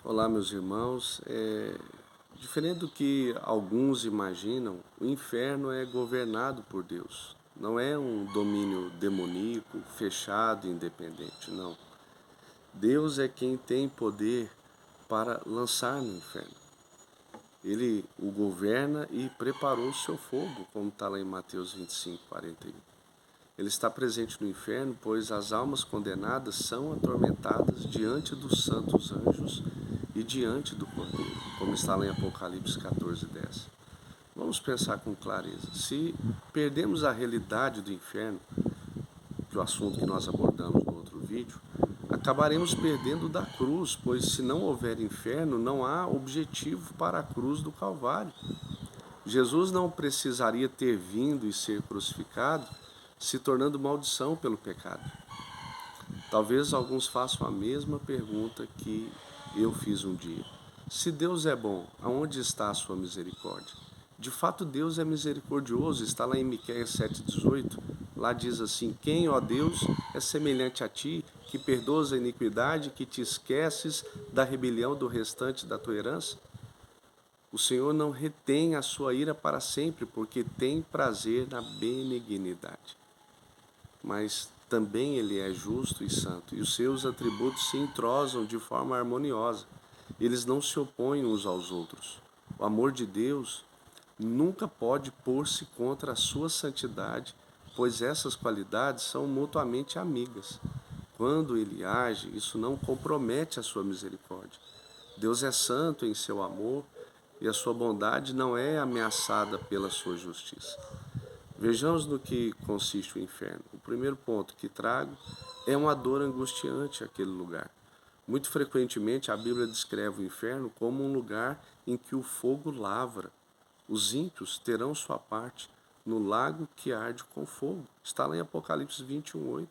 Olá, meus irmãos. Diferente do que alguns imaginam, o inferno é governado por Deus. Não é um domínio demoníaco, fechado e independente, não. Deus é quem tem poder para lançar no inferno. Ele o governa e preparou o seu fogo, como está lá em Mateus 25, 41. Ele está presente no inferno, pois as almas condenadas são atormentadas diante dos santos anjos e diante do Cordeiro, como está lá em Apocalipse 14, 10. Vamos pensar com clareza. Se perdemos a realidade do inferno, que é o assunto que nós abordamos no outro vídeo, acabaremos perdendo da cruz, pois se não houver inferno, não há objetivo para a cruz do Calvário. Jesus não precisaria ter vindo e ser crucificado, se tornando maldição pelo pecado. Talvez alguns façam a mesma pergunta que eu fiz um dia. Se Deus é bom, aonde está a sua misericórdia? De fato, Deus é misericordioso, está lá em Miqueias 7,18. Lá diz assim: Quem, ó Deus, é semelhante a ti, que perdoas a iniquidade, que te esqueces da rebelião do restante da tua herança? O Senhor não retém a sua ira para sempre, porque tem prazer na benignidade. Mas também ele é justo e santo, e os seus atributos se entrosam de forma harmoniosa. Eles não se opõem uns aos outros. O amor de Deus nunca pode pôr-se contra a sua santidade, pois essas qualidades são mutuamente amigas. Quando ele age, isso não compromete a sua misericórdia. Deus é santo em seu amor e a sua bondade não é ameaçada pela sua justiça. Vejamos no que consiste o inferno. O primeiro ponto que trago é uma dor angustiante aquele lugar. Muito frequentemente a Bíblia descreve o inferno como um lugar em que o fogo lavra. Os ímpios terão sua parte no lago que arde com fogo. Está lá em Apocalipse 21:8.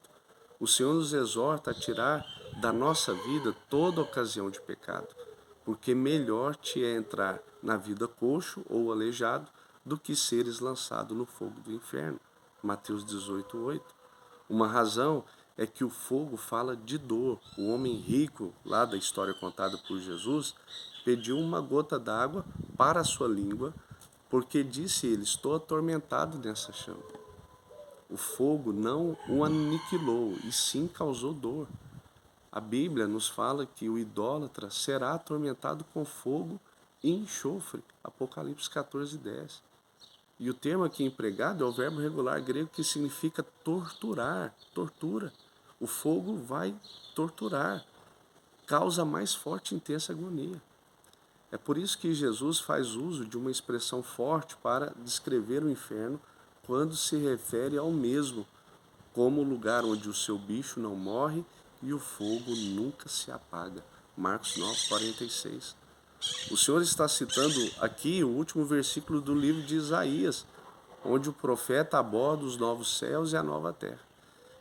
O Senhor nos exorta a tirar da nossa vida toda ocasião de pecado, porque melhor te é entrar na vida coxo ou aleijado do que seres lançado no fogo do inferno. Mateus 18:8. Uma razão é que o fogo fala de dor. O homem rico, lá da história contada por Jesus, pediu uma gota d'água para a sua língua, porque disse ele: Estou atormentado nessa chama. O fogo não o aniquilou, e sim causou dor. A Bíblia nos fala que o idólatra será atormentado com fogo e enxofre. Apocalipse 14, 10. E o termo aqui empregado é o verbo regular grego que significa torturar, tortura. O fogo vai torturar, causa mais forte e intensa agonia. É por isso que Jesus faz uso de uma expressão forte para descrever o inferno quando se refere ao mesmo, como o lugar onde o seu bicho não morre e o fogo nunca se apaga. Marcos 9:46. O Senhor está citando aqui o último versículo do livro de Isaías, onde o profeta aborda os novos céus e a nova terra.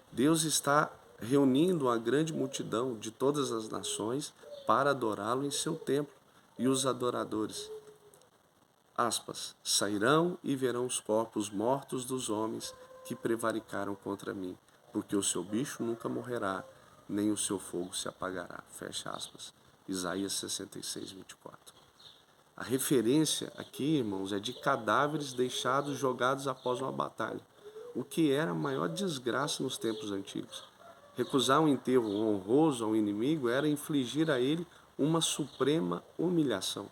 Deus está reunindo uma grande multidão de todas as nações para adorá-lo em seu templo. E os adoradores, aspas, sairão e verão os corpos mortos dos homens que prevaricaram contra mim, porque o seu bicho nunca morrerá, nem o seu fogo se apagará. Fecha aspas. Isaías 66, 24. A referência aqui, irmãos, é de cadáveres deixados jogados após uma batalha, o que era a maior desgraça nos tempos antigos. Recusar um enterro honroso ao inimigo era infligir a ele uma suprema humilhação.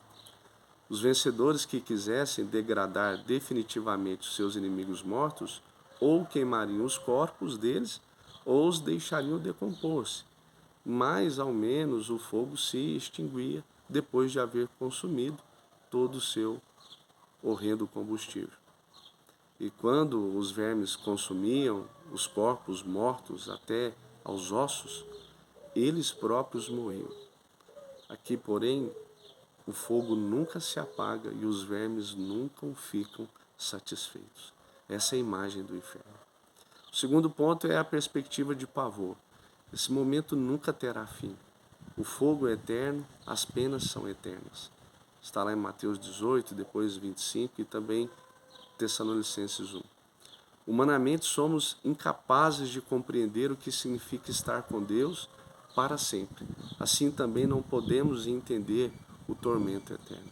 Os vencedores que quisessem degradar definitivamente os seus inimigos mortos, ou queimariam os corpos deles, ou os deixariam decompor-se. Mas ao menos o fogo se extinguia depois de haver consumido todo o seu horrendo combustível. E quando os vermes consumiam os corpos mortos até aos ossos, eles próprios morriam. Aqui, porém, o fogo nunca se apaga e os vermes nunca ficam satisfeitos. Essa é a imagem do inferno. O segundo ponto é a perspectiva de pavor. Esse momento nunca terá fim. O fogo é eterno, as penas são eternas. Está lá em Mateus 18, depois 25 e também Tessalonicenses 1. Humanamente somos incapazes de compreender o que significa estar com Deus para sempre. Assim também não podemos entender o tormento eterno.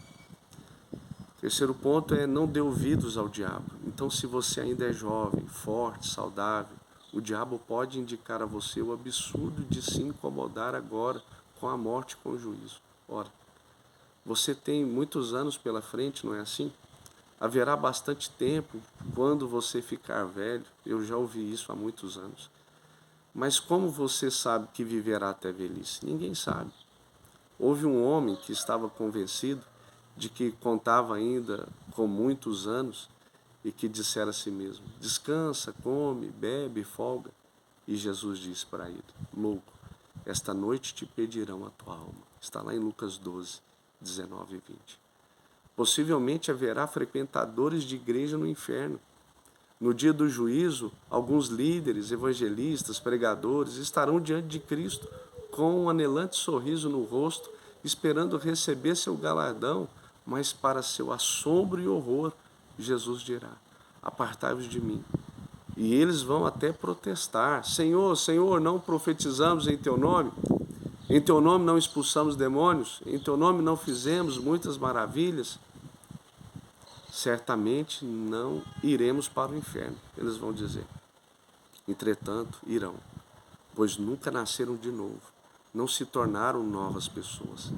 Terceiro ponto é: não dê ouvidos ao diabo. Então, se você ainda é jovem, forte, saudável, o diabo pode indicar a você o absurdo de se incomodar agora com a morte e com o juízo. Ora, você tem muitos anos pela frente, não é assim? Haverá bastante tempo quando você ficar velho. Eu já ouvi isso há muitos anos. Mas como você sabe que viverá até a velhice? Ninguém sabe. Houve um homem que estava convencido de que contava ainda com muitos anos e que dissera a si mesmo: descansa, come, bebe, folga. E Jesus disse para ele: louco, esta noite te pedirão a tua alma. Está lá em Lucas 12, 19 e 20. Possivelmente haverá frequentadores de igreja no inferno. No dia do juízo, alguns líderes, evangelistas, pregadores estarão diante de Cristo com um anelante sorriso no rosto, esperando receber seu galardão, mas para seu assombro e horror, Jesus dirá: apartai-vos de mim. E eles vão até protestar: Senhor, Senhor, não profetizamos em teu nome? Em teu nome não expulsamos demônios? Em teu nome não fizemos muitas maravilhas? Certamente não iremos para o inferno, eles vão dizer. Entretanto, irão, pois nunca nasceram de novo, não se tornaram novas pessoas.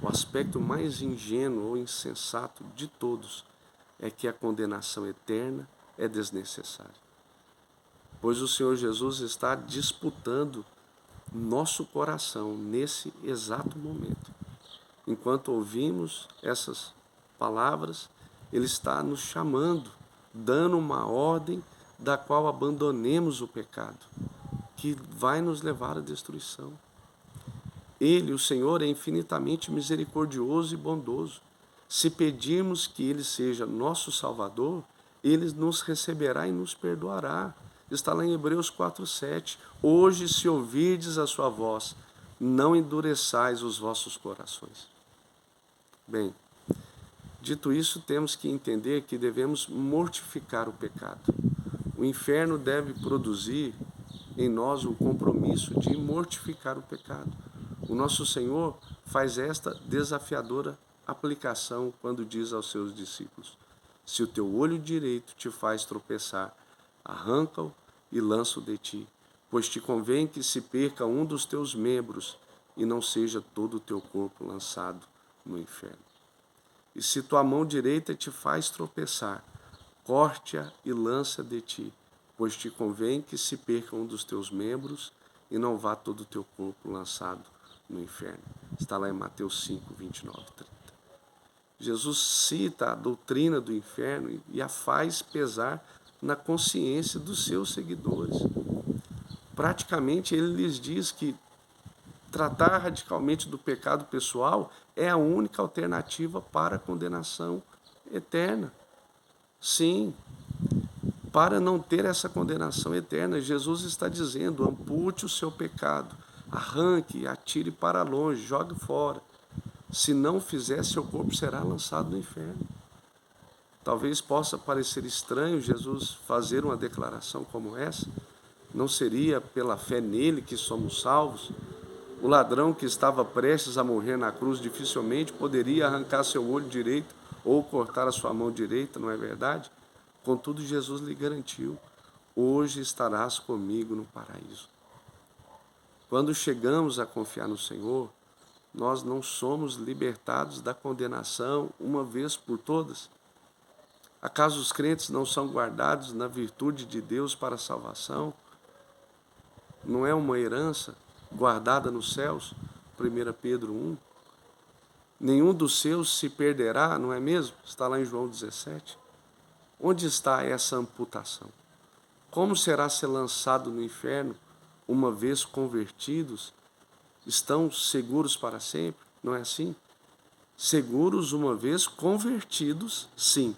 O aspecto mais ingênuo ou insensato de todos é que a condenação eterna é desnecessária. Pois o Senhor Jesus está disputando nosso coração nesse exato momento. Enquanto ouvimos essas palavras, Ele está nos chamando, dando uma ordem da qual abandonemos o pecado, que vai nos levar à destruição. Ele, o Senhor, é infinitamente misericordioso e bondoso. Se pedirmos que Ele seja nosso Salvador, Ele nos receberá e nos perdoará. Está lá em Hebreus 4:7. Hoje, se ouvirdes a sua voz, não endureçais os vossos corações. Bem, dito isso, temos que entender que devemos mortificar o pecado. O inferno deve produzir em nós o compromisso de mortificar o pecado. O nosso Senhor faz esta desafiadora aplicação quando diz aos seus discípulos: se o teu olho direito te faz tropeçar, arranca-o e lança-o de ti, pois te convém que se perca um dos teus membros e não seja todo o teu corpo lançado no inferno. E se tua mão direita te faz tropeçar, corte-a e lança de ti, pois te convém que se perca um dos teus membros e não vá todo o teu corpo lançado no inferno. Está lá em Mateus 5, 29 e 30. Jesus cita a doutrina do inferno e a faz pesar na consciência dos seus seguidores. Praticamente ele lhes diz que tratar radicalmente do pecado pessoal é a única alternativa para a condenação eterna. Sim, para não ter essa condenação eterna, Jesus está dizendo: ampute o seu pecado, arranque, atire para longe, jogue fora. Se não fizer, seu corpo será lançado no inferno. Talvez possa parecer estranho Jesus fazer uma declaração como essa. Não seria pela fé nele que somos salvos? O ladrão que estava prestes a morrer na cruz dificilmente poderia arrancar seu olho direito ou cortar a sua mão direita, não é verdade? Contudo, Jesus lhe garantiu: hoje estarás comigo no paraíso. Quando chegamos a confiar no Senhor, nós não somos libertados da condenação uma vez por todas? Acaso os crentes não são guardados na virtude de Deus para a salvação? Não é uma herança guardada nos céus? 1 Pedro 1. Nenhum dos seus se perderá, não é mesmo? Está lá em João 17. Onde está essa amputação? Como será ser lançado no inferno uma vez convertidos? Estão seguros para sempre? Não é assim? Seguros uma vez convertidos, sim.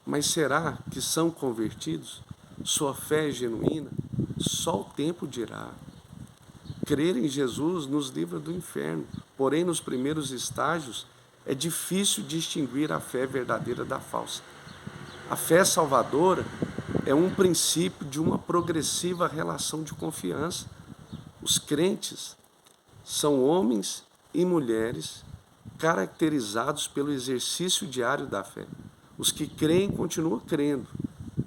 Mas será que são convertidos? Sua fé é genuína? Só o tempo dirá. Crer em Jesus nos livra do inferno. Porém, nos primeiros estágios, é difícil distinguir a fé verdadeira da falsa. A fé salvadora é um princípio de uma progressiva relação de confiança. Os crentes são homens e mulheres caracterizados pelo exercício diário da fé. Os que creem continuam crendo.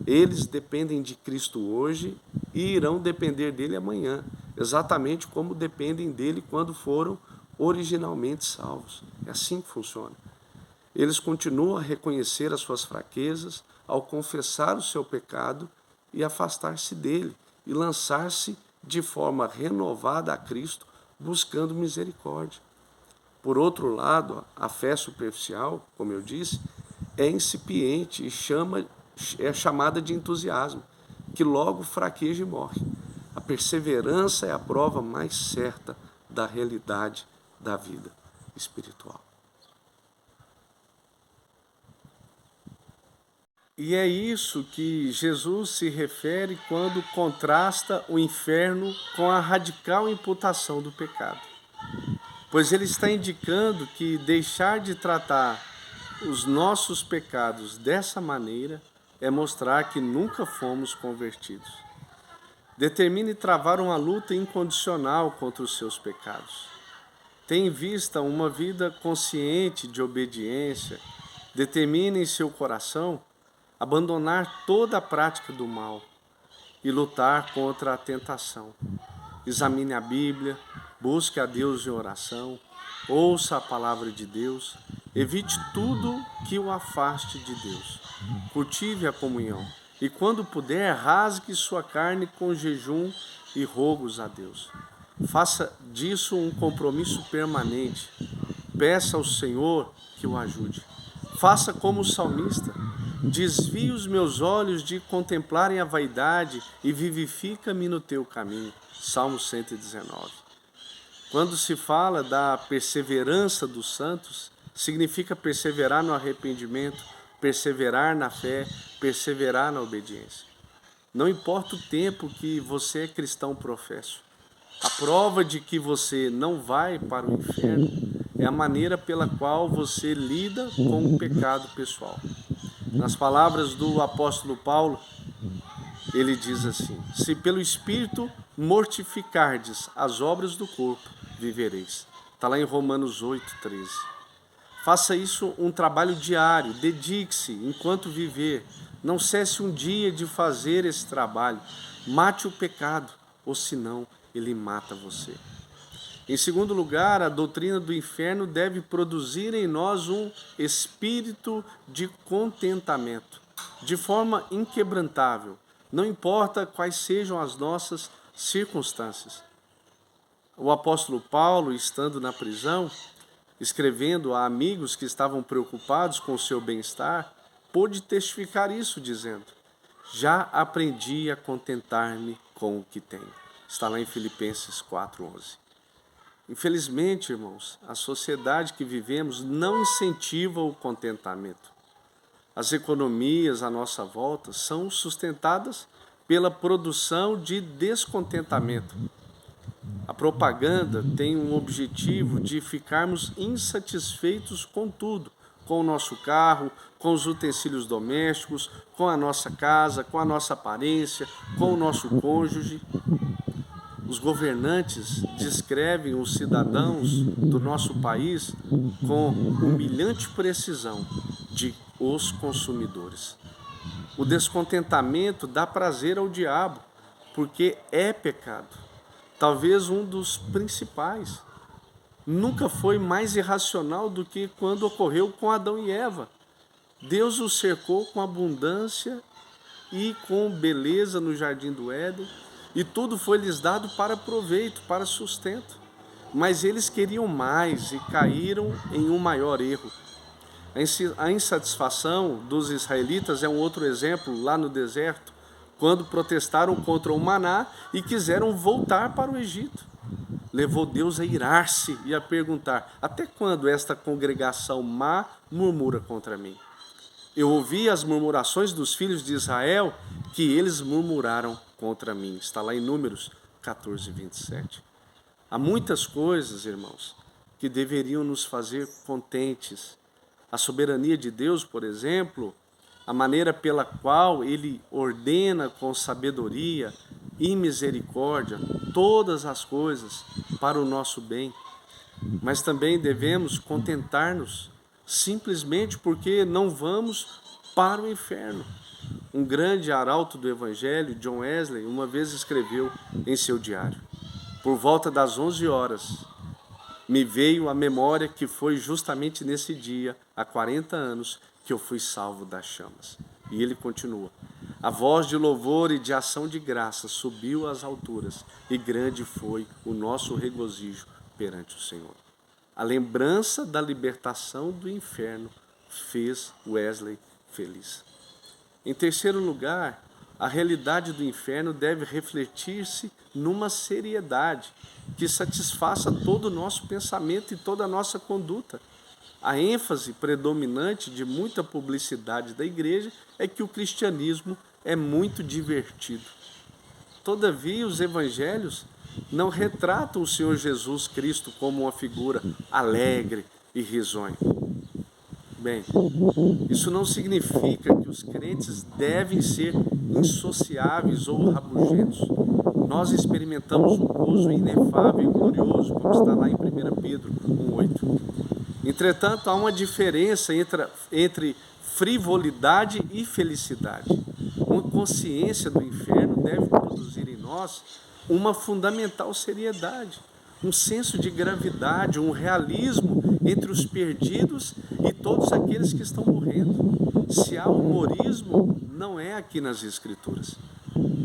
Eles dependem de Cristo hoje e irão depender dele amanhã, exatamente como dependem dele quando foram originalmente salvos. É assim que funciona. Eles continuam a reconhecer as suas fraquezas ao confessar o seu pecado e afastar-se dele e lançar-se de forma renovada a Cristo, buscando misericórdia. Por outro lado, a fé superficial, como eu disse, é incipiente e é chamada de entusiasmo, que logo fraqueja e morre. A perseverança é a prova mais certa da realidade da vida espiritual. E é isso que Jesus se refere quando contrasta o inferno com a radical imputação do pecado. Pois ele está indicando que deixar de tratar os nossos pecados dessa maneira é mostrar que nunca fomos convertidos. Determine travar uma luta incondicional contra os seus pecados. Tenha em vista uma vida consciente de obediência. Determine em seu coração abandonar toda a prática do mal e lutar contra a tentação. Examine a Bíblia, busque a Deus em oração, ouça a palavra de Deus, evite tudo que o afaste de Deus. Cultive a comunhão e, quando puder, rasgue sua carne com jejum e rogos a Deus. Faça disso um compromisso permanente. Peça ao Senhor que o ajude. Faça como o salmista. Desvie os meus olhos de contemplarem a vaidade e vivifica-me no teu caminho. Salmo 119. Quando se fala da perseverança dos santos, significa perseverar no arrependimento, perseverar na fé, perseverar na obediência. Não importa o tempo que você é cristão professo. A prova de que você não vai para o inferno é a maneira pela qual você lida com o pecado pessoal. Nas palavras do apóstolo Paulo, ele diz assim: se pelo Espírito mortificardes as obras do corpo, vivereis. Está lá em Romanos 8:13. Faça isso um trabalho diário, dedique-se enquanto viver. Não cesse um dia de fazer esse trabalho. Mate o pecado, ou senão ele mata você. Em segundo lugar, a doutrina do inferno deve produzir em nós um espírito de contentamento, de forma inquebrantável, não importa quais sejam as nossas circunstâncias. O apóstolo Paulo, estando na prisão, escrevendo a amigos que estavam preocupados com o seu bem-estar, pôde testificar isso, dizendo: já aprendi a contentar-me com o que tenho. Está lá em Filipenses 4:11. Infelizmente, irmãos, a sociedade que vivemos não incentiva o contentamento. As economias à nossa volta são sustentadas pela produção de descontentamento. A propaganda tem um objetivo de ficarmos insatisfeitos com tudo, com o nosso carro, com os utensílios domésticos, com a nossa casa, com a nossa aparência, com o nosso cônjuge. Os governantes descrevem os cidadãos do nosso país com humilhante precisão de os consumidores. O descontentamento dá prazer ao diabo, porque é pecado. Talvez um dos principais. Nunca foi mais irracional do que quando ocorreu com Adão e Eva. Deus os cercou com abundância e com beleza no jardim do Éden, e tudo foi lhes dado para proveito, para sustento. Mas eles queriam mais e caíram em um maior erro. A insatisfação dos israelitas é um outro exemplo lá no deserto, quando protestaram contra o maná e quiseram voltar para o Egito. Levou Deus a irar-se e a perguntar: até quando esta congregação má murmura contra mim? Eu ouvi as murmurações dos filhos de Israel, que eles murmuraram contra mim. Está lá em Números 14:27. Há muitas coisas, irmãos, que deveriam nos fazer contentes. A soberania de Deus, por exemplo, a maneira pela qual Ele ordena com sabedoria e misericórdia todas as coisas para o nosso bem, mas também devemos contentar-nos simplesmente porque não vamos para o inferno. Um grande arauto do Evangelho, John Wesley, uma vez escreveu em seu diário: por volta das 11 horas, me veio à memória que foi justamente nesse dia, há 40 anos, que eu fui salvo das chamas. E ele continua: a voz de louvor e de ação de graça subiu às alturas, e grande foi o nosso regozijo perante o Senhor. A lembrança da libertação do inferno fez Wesley feliz. Em terceiro lugar, a realidade do inferno deve refletir-se numa seriedade que satisfaça todo o nosso pensamento e toda a nossa conduta. A ênfase predominante de muita publicidade da igreja é que o cristianismo é muito divertido. Todavia, os evangelhos não retratam o Senhor Jesus Cristo como uma figura alegre e risonha. Bem, isso não significa que os crentes devem ser insociáveis ou rabugentos. Nós experimentamos um gozo inefável e glorioso, como está lá em 1 Pedro 1,8. Entretanto, há uma diferença entre frivolidade e felicidade. Uma consciência do inferno deve produzir em nós uma fundamental seriedade, um senso de gravidade, um realismo entre os perdidos e todos aqueles que estão morrendo. Se há humorismo, não é aqui nas Escrituras.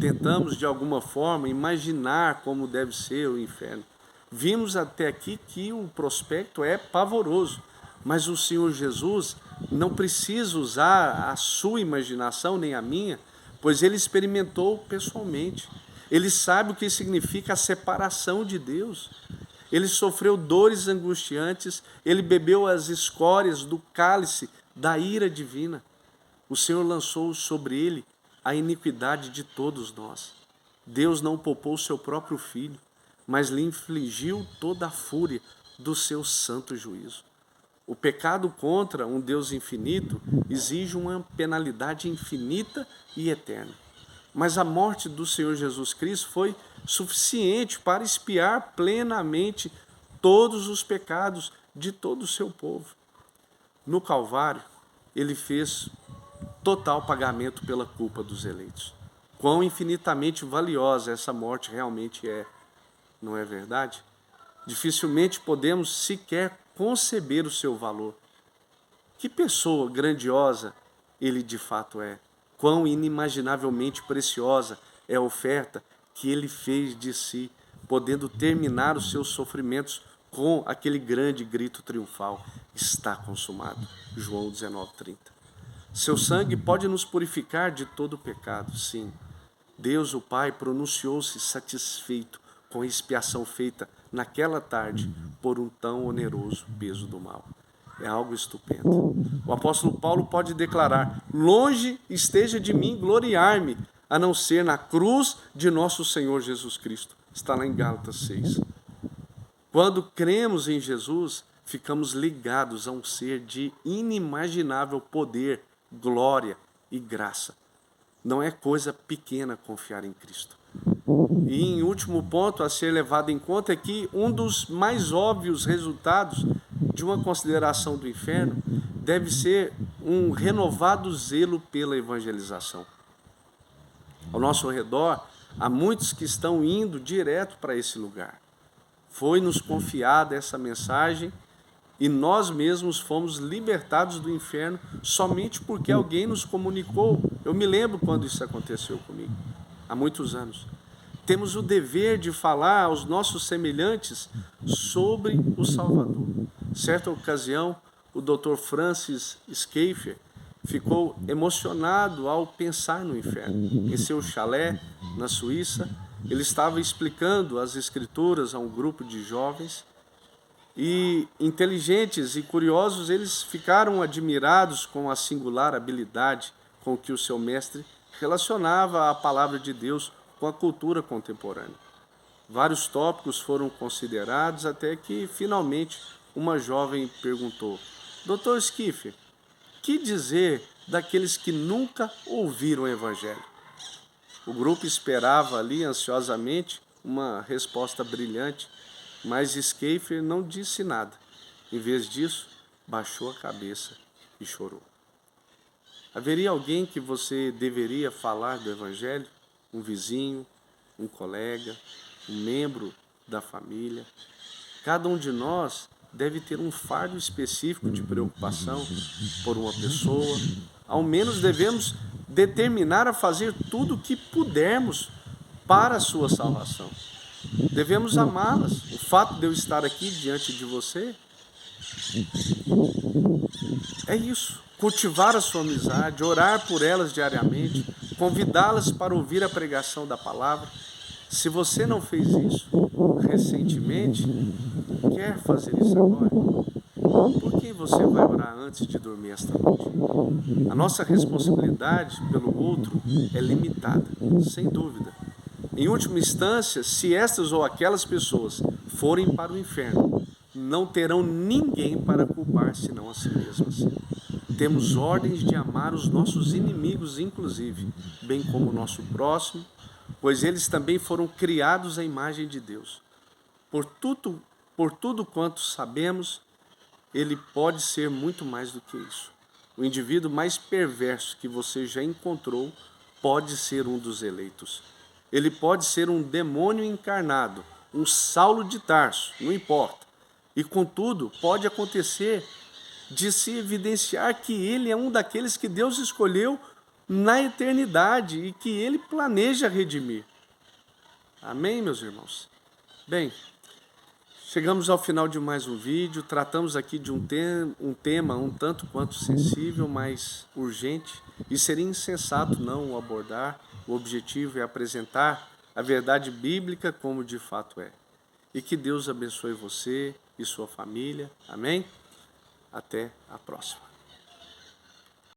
Tentamos, de alguma forma, imaginar como deve ser o inferno. Vimos até aqui que o prospecto é pavoroso, mas o Senhor Jesus não precisa usar a sua imaginação nem a minha, pois ele experimentou pessoalmente. Ele sabe o que significa a separação de Deus. Ele sofreu dores angustiantes, ele bebeu as escórias do cálice da ira divina. O Senhor lançou sobre ele a iniquidade de todos nós. Deus não poupou o seu próprio filho, mas lhe infligiu toda a fúria do seu santo juízo. O pecado contra um Deus infinito exige uma penalidade infinita e eterna. Mas a morte do Senhor Jesus Cristo foi suficiente para expiar plenamente todos os pecados de todo o seu povo. No Calvário, ele fez total pagamento pela culpa dos eleitos. Quão infinitamente valiosa essa morte realmente é, não é verdade? Dificilmente podemos sequer conceber o seu valor. Que pessoa grandiosa ele de fato é. Quão inimaginavelmente preciosa é a oferta que ele fez de si, podendo terminar os seus sofrimentos com aquele grande grito triunfal: está consumado. João 19:30. Seu sangue pode nos purificar de todo o pecado, sim. Deus, o Pai, pronunciou-se satisfeito com a expiação feita naquela tarde por um tão oneroso peso do mal. É algo estupendo. O apóstolo Paulo pode declarar: longe esteja de mim gloriar-me, a não ser na cruz de nosso Senhor Jesus Cristo. Está lá em Gálatas 6. Quando cremos em Jesus, ficamos ligados a um ser de inimaginável poder, glória e graça. Não é coisa pequena confiar em Cristo. E em último ponto a ser levado em conta é que um dos mais óbvios resultados de uma consideração do inferno deve ser um renovado zelo pela evangelização. Ao nosso redor, há muitos que estão indo direto para esse lugar. Foi-nos confiada essa mensagem e nós mesmos fomos libertados do inferno somente porque alguém nos comunicou. Eu me lembro quando isso aconteceu comigo, há muitos anos. Temos o dever de falar aos nossos semelhantes sobre o Salvador. Certa ocasião, o Dr. Francis Schaeffer ficou emocionado ao pensar no inferno. Em seu chalé, na Suíça, ele estava explicando as Escrituras a um grupo de jovens e, inteligentes e curiosos, eles ficaram admirados com a singular habilidade com que o seu mestre relacionava a palavra de Deus com a cultura contemporânea. Vários tópicos foram considerados até que, finalmente, uma jovem perguntou: Dr. Schaeffer, que dizer daqueles que nunca ouviram o Evangelho? O grupo esperava ali ansiosamente uma resposta brilhante, mas Schaeffer não disse nada. Em vez disso, baixou a cabeça e chorou. Haveria alguém que você deveria falar do Evangelho? Um vizinho, um colega, um membro da família? Cada um de nós deve ter um fardo específico de preocupação por uma pessoa. Ao menos devemos determinar a fazer tudo o que pudermos para a sua salvação. Devemos amá-las. O fato de eu estar aqui diante de você é isso. Cultivar a sua amizade, orar por elas diariamente, convidá-las para ouvir a pregação da palavra. Se você não fez isso recentemente, quer fazer isso agora? Por que você vai orar antes de dormir esta noite? A nossa responsabilidade pelo outro é limitada, sem dúvida. Em última instância, se estas ou aquelas pessoas forem para o inferno, não terão ninguém para culpar senão a si mesmas. Temos ordens de amar os nossos inimigos, inclusive, bem como o nosso próximo, pois eles também foram criados à imagem de Deus. Por tudo quanto sabemos, ele pode ser muito mais do que isso. O indivíduo mais perverso que você já encontrou pode ser um dos eleitos. Ele pode ser um demônio encarnado, um Saulo de Tarso, não importa. E, contudo, pode acontecer de se evidenciar que ele é um daqueles que Deus escolheu na eternidade e que ele planeja redimir. Amém, meus irmãos? Bem, chegamos ao final de mais um vídeo. Tratamos aqui de um tema um tanto quanto sensível, mas urgente, e seria insensato não o abordar. O objetivo é apresentar a verdade bíblica como de fato é. E que Deus abençoe você e sua família. Amém? Até a próxima.